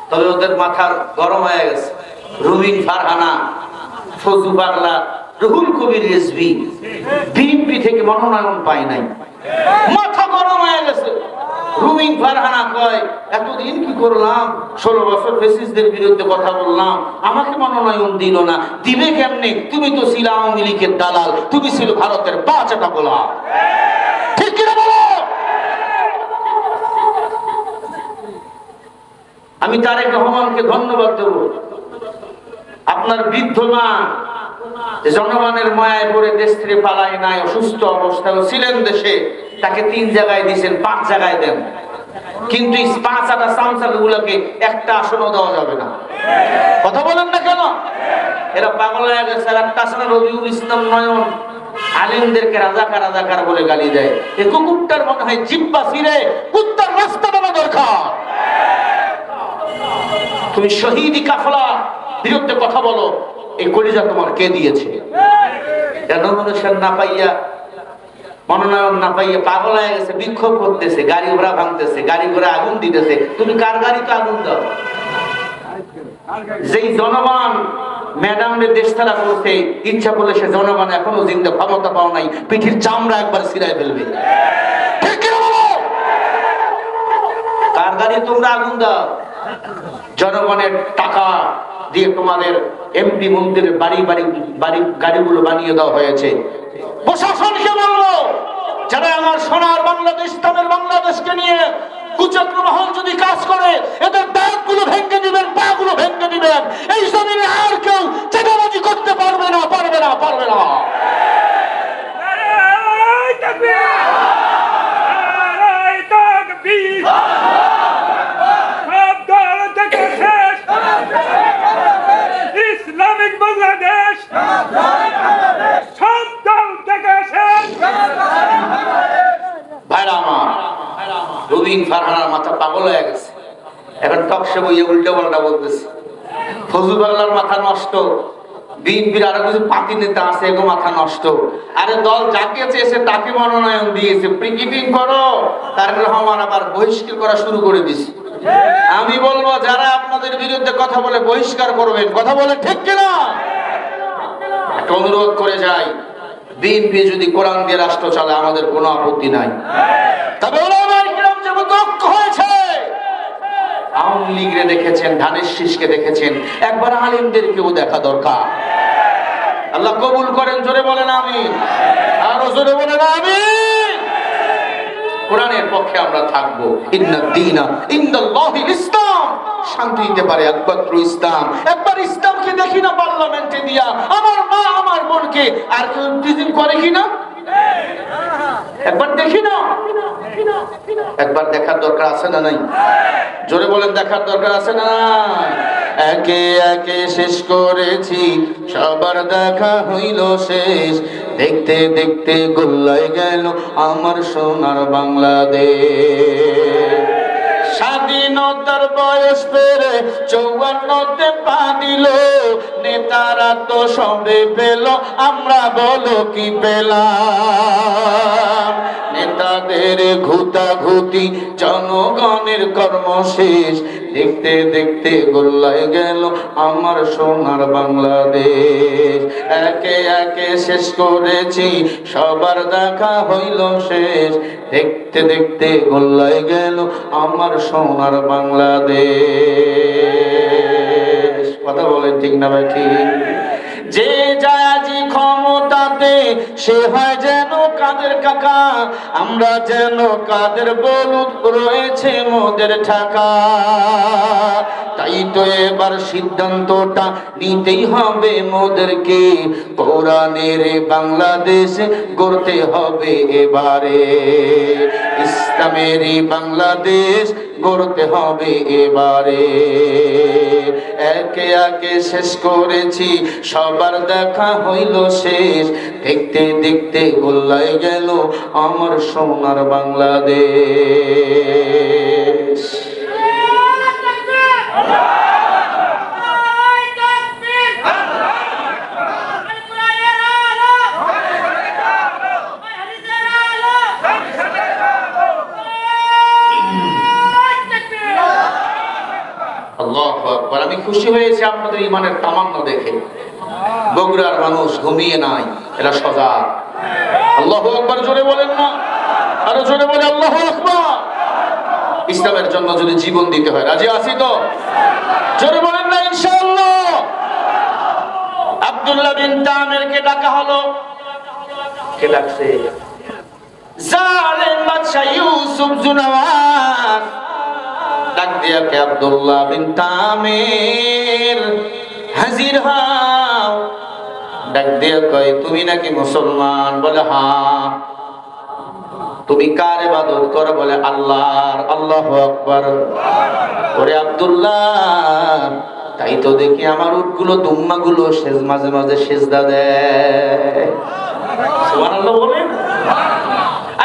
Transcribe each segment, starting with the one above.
তবে ওদের মাথা গরম হয়ে গেছে। রুমিন ফারহানা, ফজু পাগলা, রুহুল কবির রিজভী বিএনপি থেকে মনোনয়ন পায় নাই, মাথা গরম হয়ে গেছে। রুমিন ফারহানা কয়, এতদিন কি করলাম, 16 বছর ফ্যাসিস্টদের বিরুদ্ধে কথা বললাম, আমাকে মনোনয়ন দিল না, দিবে কেমনে? তুমি তো ছিল আওয়ামী লীগের দালাল, তুমি ছিল ভারতের বাচাটা গোলাম। ঠিক কিনা বলো? আমি তারেক রহমানকে ধন্যবাদ দেব। আপনার বৃদ্ধ মা জনগণের মায়ায় পড়ে দেশ থেকে পালায় নাই, অসুস্থ অবস্থায় ছিলেন দেশে, তাকে 3 জায়গায় দিয়েছেন, 5 জায়গায় দেন, কিন্তু এই 5টা সামসাগুলোকে একটা আসনও দেওয়া যাবে না। কথা বলেন না কেন? এরা পাগল হয়ে গেছে। আর তাছাড়া রবিউল ইসলাম নয়ন আলেমদেরকে রাজাকার রাজাকার বলে গালি দেয়। এই কুকুরটার মনে হয় জিব্বা ফিরে কুত্তার রাস্তা দেওয়া দরকার। তুমি শহীদি কাফলা বিরুদ্ধে কথা বলো, এই কলিজা তোমার কে দিয়েছে? নমিনেশন না পাইয়া, মনোনয়ন না পাইয়া পাগল হয়ে গেছে, বিক্ষোভ করতেছে, গাড়ি ঘোড়া ভাঙতেছে, গাড়ি ঘোড়া আগুন দিতেছে। তুমি কার গাড়িতে আগুন দাও? যেই জনগণ ম্যাডামের দেশ ছাড়া করতে ইচ্ছা করলে, সে জনগণ এখনো জিন্দা ক্ষমতা পাও নাই, পিঠির চামড়া একবার ছিঁড়াই ফেলবে। কার গাড়ি তোমরা আগুন দাও? জনগণের টাকা দিয়ে তোমাদের এমপি মন্ত্রীর বাড়ি বাড়ি বাড়ি গাড়িগুলো বানিয়ে দেওয়া হয়েছে। প্রশাসনকে বলবো, যারা আমার সোনার বাংলাদেশ, ইসলামের বাংলাদেশকে নিয়ে কুচক্র মহল যদি কাজ করে, এদের দাঁতগুলো ভেঙে দিবেন, পাগুলো ভেঙে দিবেন। এই জমিনে আর কেউ চাঁদাবাজি করতে পারবে না, পারবে না, পারবে না। ইসলামিক বাংলাদেশ সব দল থেকে ভাইরা আমার, রুবিন ফারহানার মাথা পাগল হয়ে গেছে, এখন টকশে বইয়ে উল্টো পাল্টা বলতেছে। ফজু বাংলার মাথা নষ্ট, বিএনপির আরো কিছু পাতি নেতা আছে, এগো মাথা নষ্ট। আরে দল যাকে চেয়েছে তাকে মনোনয়ন দিয়েছে, পিকেটিং করো। তারেক রহমান আবার বহিষ্কার করা শুরু করে দিয়েছে। আমি বলবো, যারা আপনাদের বিরুদ্ধে কথা বলে বহিষ্কার করবেন, কথা বলে ঠিক কিনা? একটা অনুরোধ করে যাই, বিএনপি যদি কোরআন দিয়ে রাষ্ট্র চলে আমাদের কোনো আপত্তি নাই। তবে ওলামায়ে কিরাম যে দক্ষ হয়েছে, আওয়ামী লীগরে দেখেছেন, ধানের শীষকে দেখেছেন, একবার আলেমদেরকেও দেখা দরকার। আল্লাহ কবুল করেন, জোরে বলেন আমিন, আরো জোরে বলেন আমিন। কোরআনের পক্ষে আমরা থাকবো। ইন্নাদ দীনা ইনদাল্লাহিল ইসলাম, শান্তি দিতে পারে একমাত্র ইসলাম। একবার ইসলামকে দেখি না পার্লামেন্টে দিয়া, আমার মা আমার বোনকে আর কেউ টিজিং করে কিনা? একবার দেখি না? একবার দেখার দরকার আছে না নাই? জোরে বলেন, দেখার দরকার আছে না? একে একে শেষ করেছি, সবার দেখা হইল শেষ। দেখতে দেখতে গোল্লায় গেল আমার সোনার বাংলাদেশ। স্বাধীনতার বয়স পেরে 54তে পা দিল, নেতারা তো সবে পেল, আমরা বলো কি পেলাম? নেতাদের ঘুতাঘুতি, জনগণের কর্মশেষ। দেখতে দেখতে গোল্লায় গেল আমার সোনার বাংলাদেশ। একে একে শেষ করেছি, সবার দেখা হইল শেষ। দেখতে দেখতে গোল্লায় গেল আমার সোনার বাংলাদেশ। কথা বলেন ঠিক না ভাই? ঠিক। যে যায় আজি ক্ষমতাতে, সে হয় যেন কাদের কাকা, আমরা যেন কাদের বলদ, রয়েছে মোদের ঠাকা। তাই তো এবার সিদ্ধান্তটা নিতেই হবে মোদেরকে, কোরআনের বাংলাদেশ গড়তে হবে এবারে। ইসলামের বাংলাদেশ গড়তে হবে এবারে। একে একে শেষ করেছি, সবার দেখা হইল শেষ। দেখতে দেখতে গোল্লায় গেল আমার সোনার বাংলাদেশ। আল্লাহু আকবার। আমি খুশি হয়েছি আপনাদের ঈমানের তামান্না দেখে। বগুড়ার মানুষ ঘুমিয়ে নাই, এরা সজাগ। আল্লাহু আকবার জোরে বলেন না, আরো জোরে বলে আল্লাহু আকবার। ইসলামের জন্য যদি জীবন দিতে হয় রাজি আছি তো? জোরে বলেন না ইনশাআল্লাহ। আব্দুল্লাহ বিন তামিরকে ডাকা হলো। কে ডাকছে? জালেম বাদশা ইউসুফ জুনাওয়াজ ডাক দিয়া কে, আব্দুল্লাহ বিন তামির হাজির হও। ডাক দিয়া কয়, তুমি নাকি মুসলমান? বলে হ্যাঁ। তুমি কার ইবাদত করো? বলে আল্লাহর। আল্লাহু আকবার। ওরে আব্দুল্লাহ, তাই তো দেখি আমার উটগুলো দুম্মাগুলো মাঝে মাঝে সেজদা দেয়। সুবহানাল্লাহ বলেন।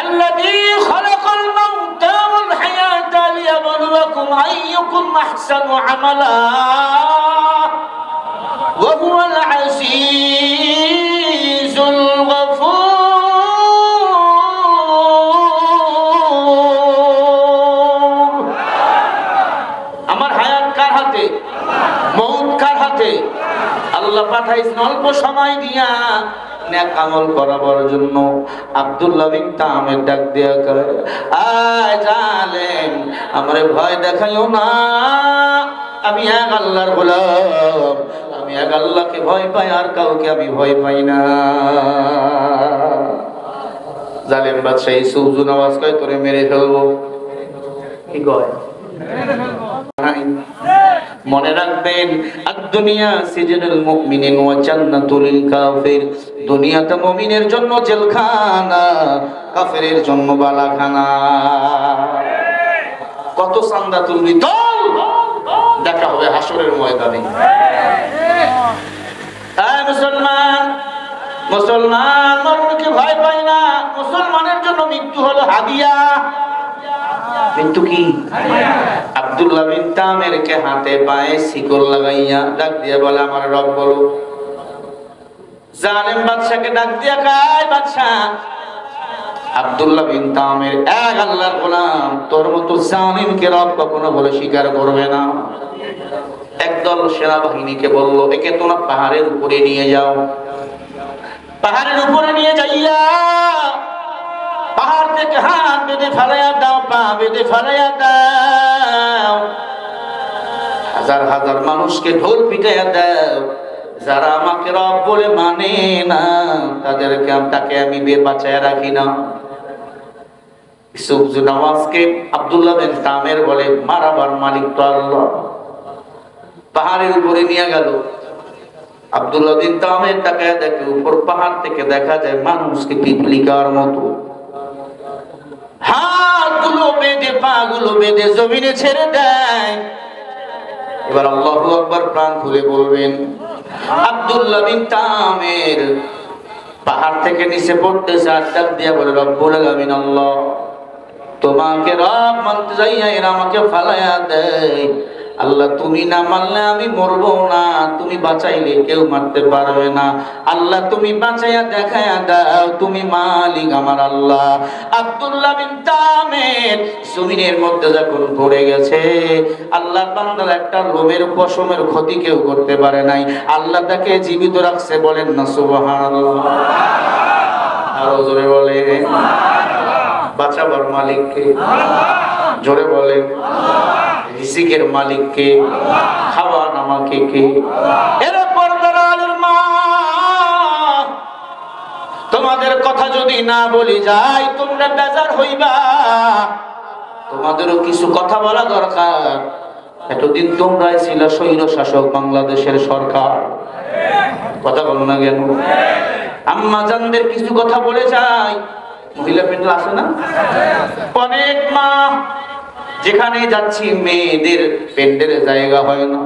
আল্লাযী খালাকাল মাউতা ওয়াল হায়াতা লিয়াবলুয়াকুম আইয়ুকুম আহসানু আমালা ওয়া হুয়াল আজিজুল গফুর। আমার হায়াত কার হাতে? মউত কার হাতে? আল্লাহ পাঠাইছেন অল্প সময় দিয়া নেক আমল করাবার জন্য। আব্দুল্লাহ বিন তামির ডাক দিয়া কয়, আয় জালেম, আমারে ভয় দেখাইও না। আমি এক আল্লাহর গোলাম, আমি এক আল্লাহকে ভয় পাই, আর কাউকে আমি ভয় পাই না। জালেম বাদশা ইউসুফ জুনাওয়াজ কয়, তোরে মেরে ফেলবো। কি কয়? মনে রাখবেন, আদ-দুনিয়া সিজনুল মুমিনিন ওয়া জান্নাতুল কাফির। দুনিয়াটা মুমিনের জন্য জেলখানা, কাফেরের জন্য বালাখানা। কত চাঁদা তুলবি তোল, দেখা হবে হাসরের ময়দানে। এই মুসলমান, মুসলমান মরণকে ভয় পায় না। মুসলমানের জন্য মৃত্যু হলো হাদিয়া। মৃত্যু কি? আব্দুল্লাহ বিন তামির কে হাতে পায়ে শিকল লাগাইয়া ডাক দিয়া বলে, আমার রব বলো। জালেম বাদশাকে ডাক দিয়া কয়, বাদশা, আব্দুল্লাহ বিন তামির এক আল্লাহর গোলাম, তোর মতো জালিমকে রব কখনো বলে স্বীকার করবে না। একদল সেনাবাহিনীকে বলল, একে তোমরা পাহাড়ের উপরে নিয়ে যাও। পাহাড়ের উপরে নিয়ে যাইয়া পাহাড় থেকে হাত বেঁধে ফেলাইয়া দাও, পা বেঁধে ফেলাইয়া দাও। হাজার হাজার মানুষকে ঢোল পিটাইয়া দাও। যারা আমাকে রব বলে মানে না, তাকে আমি বাঁচাইয়া রাখি না। ইউসুফ জুনাওয়াজকে আব্দুল্লাহ বিন তামির বলে, মারাবার মালিক তো আল্লাহ। পাহাড়ের উপরে নিয়ে গেল। আব্দুল্লাহ বিন তামির তাকায় দেখে, উপর পাহাড় থেকে দেখা যায় মানুষকে পিপলিকার মতো। হাতগুলো বেঁধে, পাগুলো বেঁধে জমিনে ছেড়ে দেয়। এবার আল্লাহু আকবার প্রাণ খুলে বলবেন। আব্দুল্লাহ বিন তামির পাহাড় থেকে নিচে পড়তেছে, আর ডাক দিয়া বলে, রব্বুল আলামিন আল্লাহ, তোমাকে রব মানতে যাইয়া এরা আমাকে ফালাইয়া দেয়। আল্লাহ, তুমি না মানলে আমি মরবো না, তুমি বাঁচাইলে কেউ মারতে পারবে না। আল্লাহ, তুমি বাঁচাইয়া দেখাইয়া দাও, তুমি মালিক আমার আল্লাহ। আব্দুল্লাহ বিন তামির জমিনের মধ্যে যখন পড়ে গেছে, আল্লাহ বান্দার একটা লোমের পশমের ক্ষতি কেউ করতে পারে নাই। আল্লাহ তাকে জীবিত রাখছে। বলেন না সুবহানাল্লাহ। আরো জোরে বলে, বাঁচাবার মালিক কে? জোরে বলে, রিজিকের মালিক কে? খাওয়ান আমাকে কে? এর পর্দার আলের মা, তোমাদের কথা যদি না বলি যাই তোমরা বেজার হইবা। তোমাদেরও কিছু কথা বলা দরকার। এতদিন তোমরাই ছিল স্বৈর শাসক বাংলাদেশের সরকার, কথা বলো না কেন? আম্মা জানদের কিছু কথা বলে যাই। মহিলা পেন্ডেল আছে না? অনেক মা, যেখানে যাচ্ছি মেয়েদের পেন্ডেলের জায়গা হয় না।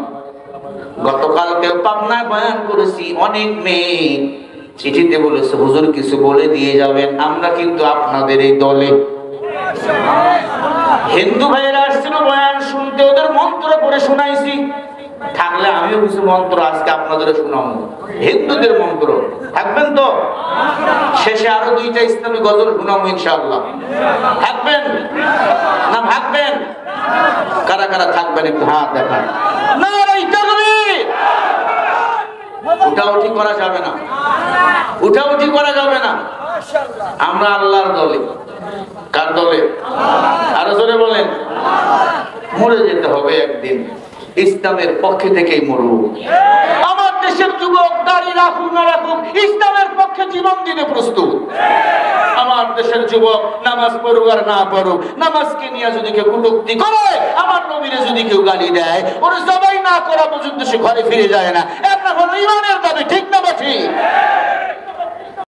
গতকালকে পাবনায় বয়ান করেছি, অনেক মেয়ে চিঠিতে বলেছে, হুজুর কিছু বলে দিয়ে যাবেন, আমরা কিন্তু আপনাদের এই দলে। হিন্দু ভাইয়েরা আসছিল বয়ান শুনতে, ওদের মন্ত্র পড়ে শোনাইছি। থাকলে আমিও কিছু মন্ত্র আজকে আপনাদের শোনাবো, হিন্দুদের মন্ত্র। থাকবেন তো? শেষে আরো দুইটা ইসলামী গজল শোনাবো ইনশাআল্লাহ। থাকবেন না? ভাগবেন? কারা কারা থাকবেন একটু হাত দেখান। নারায়ে তাকবীর। উঠাউঠি করা যাবে না, উঠাউঠি করা যাবে না। আমরা আল্লাহর দলে। কার দলে? আরো জোরে বলেন। মরে যেতে হবে একদিন, ইসলামের পক্ষে থেকেই মরব। আমার দেশের যুবক দাড়ি রাখুক না রাখুক, ইসলামের পক্ষে জীবন দিতে প্রস্তুত। আমার দেশের যুবক নামাজ পড়ুক আর না পড়ুক, নামাজকে নিয়ে যদি কেউ কটূক্তি করে, আমার নবীরে যদি কেউ গালি দেয়, ওর জবাই না করা পর্যন্ত সে ঘরে ফিরে যায় না। এটা হলো ইমানের দাবি, ঠিক না ঠিক?